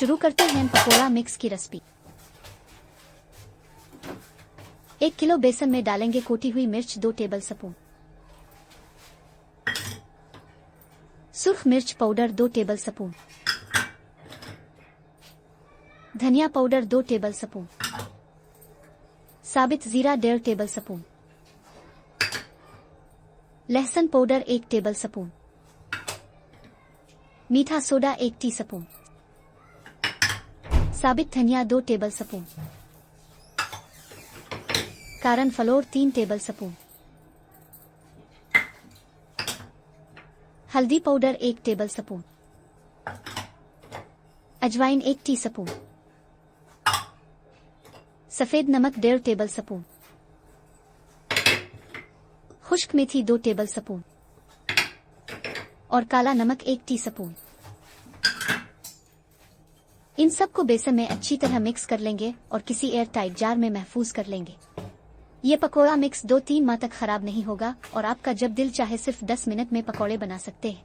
शुरू करते हैं पकोड़ा मिक्स की रेसिपी। 1 किलो बेसन में डालेंगे कोटी हुई मिर्च 2 टेबल स्पून, सुर्ख मिर्च पाउडर 2 टेबल स्पून, धनिया पाउडर 2 टेबल स्पून, साबित जीरा 1.5 टेबल स्पून, लहसुन पाउडर 1 टेबल स्पून, मीठा सोडा 1 टीस्पून, साबित धनिया 2 टेबल स्पून, कारण फ्लोर 3 टेबल स्पून, हल्दी पाउडर 1 टेबल स्पून, अजवाइन 1 टीस्पून, सफेद नमक 1.5 टेबल स्पून, खुश्क मेथी 2 टेबल स्पून और काला नमक 1 टीस्पून। इन सब को बेसन में अच्छी तरह मिक्स कर लेंगे और किसी एयर टाइट जार में महफूज कर लेंगे। ये पकोड़ा मिक्स 2-3 माह तक खराब नहीं होगा और आपका जब दिल चाहे सिर्फ 10 मिनट में पकोड़े बना सकते हैं।